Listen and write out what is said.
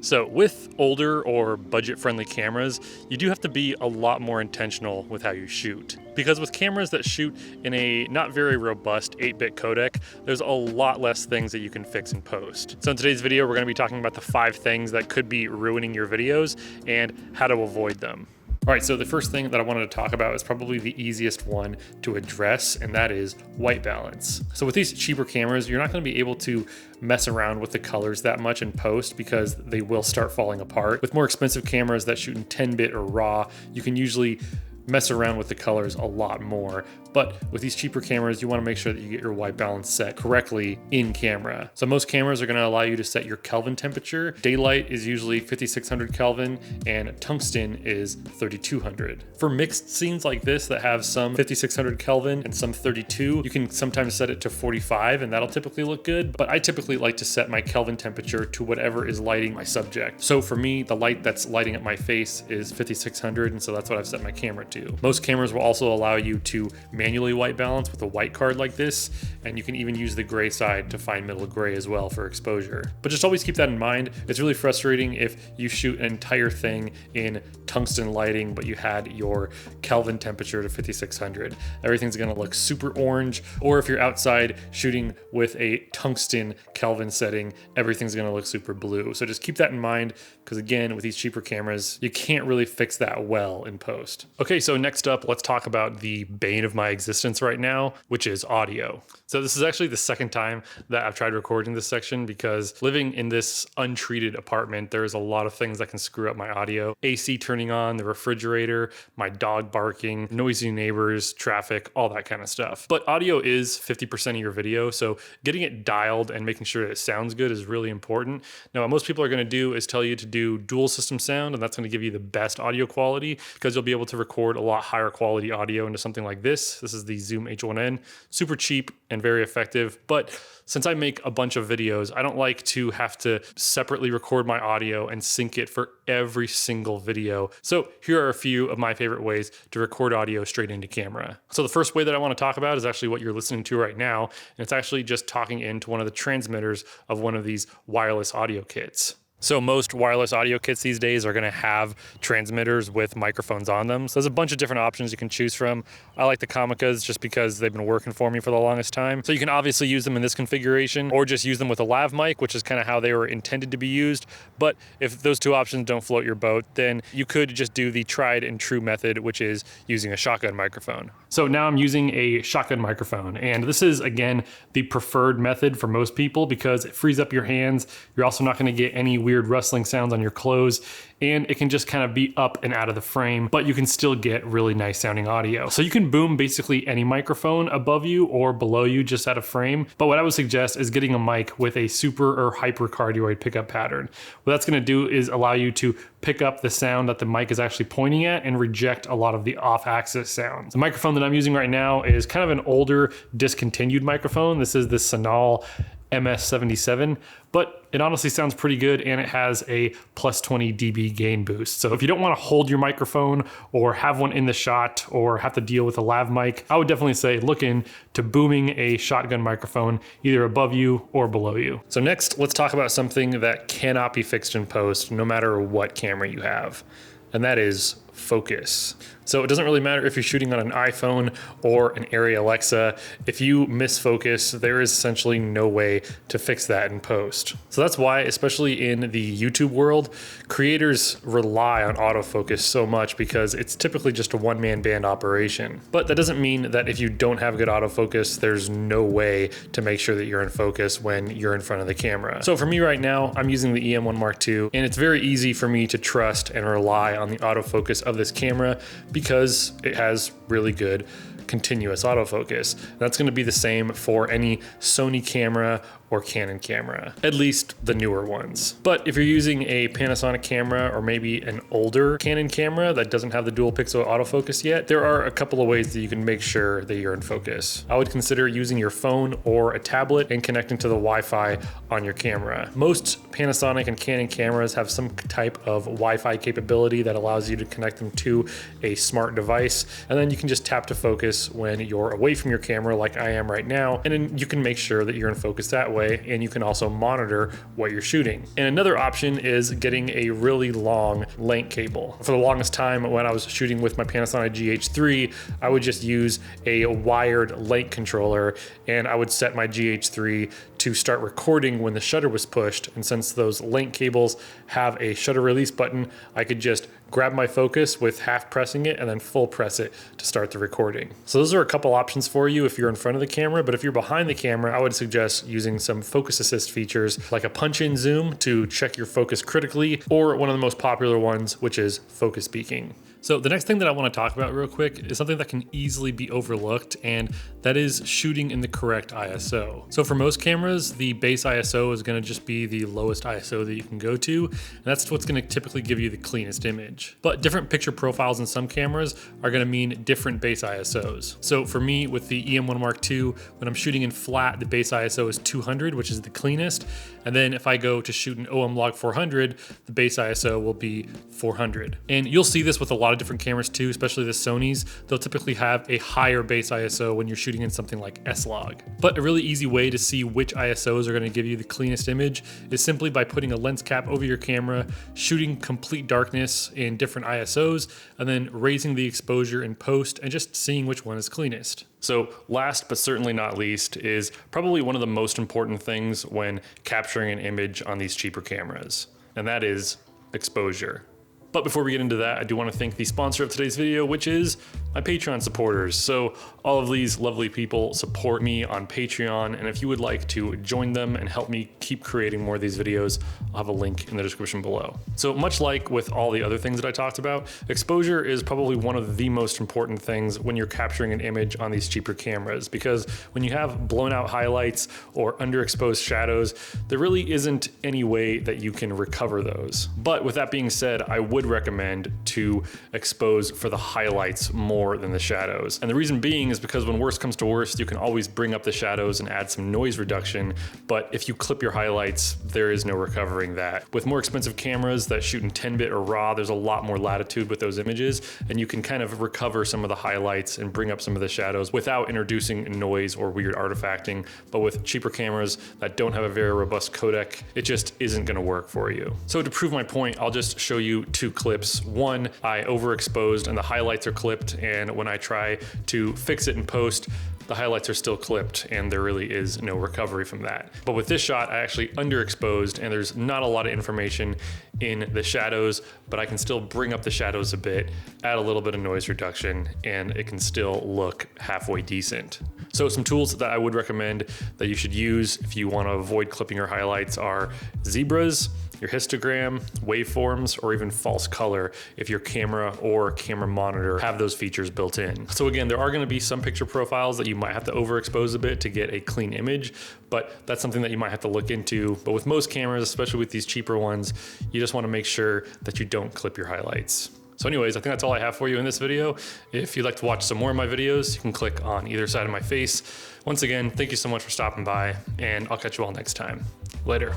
So with older or budget-friendly cameras, you do have to be a lot more intentional with how you shoot. Because with cameras that shoot in a not very robust 8-bit codec, there's a lot less things that you can fix in post. So in today's video, we're going to be talking about the 5 things that could be ruining your videos and how to avoid them. All right, so the first thing that I wanted to talk about is probably the easiest one to address, and that is white balance. So with these cheaper cameras, you're not going to be able to mess around with the colors that much in post because they will start falling apart. With more expensive cameras that shoot in 10-bit or RAW, you can usually mess around with the colors a lot more. But with these cheaper cameras, you want to make sure that you get your white balance set correctly in camera. So most cameras are going to allow you to set your Kelvin temperature. Daylight is usually 5600 Kelvin and tungsten is 3200. For mixed scenes like this that have some 5600 Kelvin and some 32, you can sometimes set it to 45 and that'll typically look good. But I typically like to set my Kelvin temperature to whatever is lighting my subject. So for me, the light that's lighting up my face is 5600, and so that's what I've set my camera to. Most cameras will also allow you to manually white balance with a white card like this, and you can even use the gray side to find middle gray as well for exposure. But just always keep that in mind. It's really frustrating if you shoot an entire thing in tungsten lighting, but you had your Kelvin temperature to 5600. Everything's gonna look super orange, or if you're outside shooting with a tungsten Kelvin setting, everything's gonna look super blue. So just keep that in mind, because again, with these cheaper cameras, you can't really fix that well in post. Okay, so next up, let's talk about the bane of my existence right now, which is audio. So this is actually the second time that I've tried recording this section because living in this untreated apartment, there's a lot of things that can screw up my audio. AC turning on, the refrigerator, my dog barking, noisy neighbors, traffic, all that kind of stuff. But audio is 50% of your video, so getting it dialed and making sure that it sounds good is really important. Now, what most people are gonna do is tell you to do dual system sound, and that's gonna give you the best audio quality because you'll be able to record a lot higher quality audio into something like this. This is the Zoom H1N, super cheap and very effective. But since I make a bunch of videos, I don't like to have to separately record my audio and sync it for every single video. So here are a few of my favorite ways to record audio straight into camera. So the first way that I want to talk about is actually what you're listening to right now. And it's actually just talking into one of the transmitters of one of these wireless audio kits. So most wireless audio kits these days are going to have transmitters with microphones on them. So there's a bunch of different options you can choose from. I like the Kamicas just because they've been working for me for the longest time. So you can obviously use them in this configuration or just use them with a lav mic, which is kind of how they were intended to be used. But if those two options don't float your boat, then you could just do the tried and true method, which is using a shotgun microphone. So now I'm using a shotgun microphone, and this is, again, the preferred method for most people because it frees up your hands. You're also not going to get any weird rustling sounds on your clothes, and it can just kind of be up and out of the frame, but you can still get really nice sounding audio. So you can boom basically any microphone above you or below you just out of frame. But what I would suggest is getting a mic with a super or hypercardioid pickup pattern. What that's going to do is allow you to pick up the sound that the mic is actually pointing at and reject a lot of the off-axis sounds. The microphone that I'm using right now is kind of an older discontinued microphone. This is the Sonal MS77, but it honestly sounds pretty good, and it has a plus 20 dB gain boost. So if you don't want to hold your microphone or have one in the shot or have to deal with a lav mic, I would definitely say look into booming a shotgun microphone either above you or below you. So next, let's talk about something that cannot be fixed in post no matter what camera you have, and that is focus. So it doesn't really matter if you're shooting on an iPhone or an Arri Alexa. If you miss focus, there is essentially no way to fix that in post. So that's why, especially in the YouTube world, creators rely on autofocus so much because it's typically just a one-man band operation. But that doesn't mean that if you don't have good autofocus, there's no way to make sure that you're in focus when you're in front of the camera. So for me right now, I'm using the EM1 Mark II, and it's very easy for me to trust and rely on the autofocus of this camera because it has really good continuous autofocus. That's going to be the same for any Sony camera or Canon camera, at least the newer ones. But if you're using a Panasonic camera or maybe an older Canon camera that doesn't have the dual pixel autofocus yet, there are a couple of ways that you can make sure that you're in focus. I would consider using your phone or a tablet and connecting to the Wi-Fi on your camera. Most Panasonic and Canon cameras have some type of Wi-Fi capability that allows you to connect them to a smart device, and then you can just tap to focus focus when you're away from your camera like I am right now, and then you can make sure that you're in focus that way, and you can also monitor what you're shooting. And another option is getting a really long link cable. For the longest time when I was shooting with my Panasonic GH3, I would just use a wired link controller, and I would set my GH3 to start recording when the shutter was pushed. And since those link cables have a shutter release button, I could just grab my focus with half pressing it and then full press it to start the recording. So those are a couple options for you if you're in front of the camera, but if you're behind the camera, I would suggest using some focus assist features like a punch-in zoom to check your focus critically, or one of the most popular ones, which is focus peaking. So the next thing that I want to talk about real quick is something that can easily be overlooked, and that is shooting in the correct ISO. So for most cameras, the base ISO is going to just be the lowest ISO that you can go to, and that's what's going to typically give you the cleanest image. But different picture profiles in some cameras are going to mean different base ISOs. So for me, with the EM1 Mark II, when I'm shooting in flat, the base ISO is 200, which is the cleanest. And then if I go to shoot an OM Log 400, the base ISO will be 400. And you'll see this with a lot of different cameras too, especially the Sonys. They'll typically have a higher base ISO when you're shooting in something like S-Log. But a really easy way to see which ISOs are going to give you the cleanest image is simply by putting a lens cap over your camera, shooting complete darkness in different ISOs, and then raising the exposure in post and just seeing which one is cleanest. So last but certainly not least is probably one of the most important things when capturing an image on these cheaper cameras, and that is exposure. But before we get into that, I do want to thank the sponsor of today's video, which is my Patreon supporters. So all of these lovely people support me on Patreon, and if you would like to join them and help me keep creating more of these videos, I'll have a link in the description below. So much like with all the other things that I talked about, exposure is probably one of the most important things when you're capturing an image on these cheaper cameras, because when you have blown out highlights or underexposed shadows, there really isn't any way that you can recover those. But with that being said, I would recommend to expose for the highlights more than the shadows. And the reason being is because when worst comes to worst, you can always bring up the shadows and add some noise reduction. But if you clip your highlights, there is no recovering that. With more expensive cameras that shoot in 10-bit or RAW, there's a lot more latitude with those images, and you can kind of recover some of the highlights and bring up some of the shadows without introducing noise or weird artifacting. But with cheaper cameras that don't have a very robust codec, it just isn't going to work for you. So to prove my point, I'll just show you two clips. One, I overexposed and the highlights are clipped, and when I try to fix it in post, the highlights are still clipped and there really is no recovery from that. But with this shot, I actually underexposed and there's not a lot of information in the shadows, but I can still bring up the shadows a bit, add a little bit of noise reduction, and it can still look halfway decent. So some tools that I would recommend that you should use if you want to avoid clipping your highlights are zebras, your histogram, waveforms, or even false color if your camera or camera monitor have those features built in. So again, there are going to be some picture profiles that you might have to overexpose a bit to get a clean image, but that's something that you might have to look into. But with most cameras, especially with these cheaper ones, you just want to make sure that you don't clip your highlights. So anyways, I think that's all I have for you in this video. If you'd like to watch some more of my videos, you can click on either side of my face. Once again, thank you so much for stopping by, and I'll catch you all next time. Later.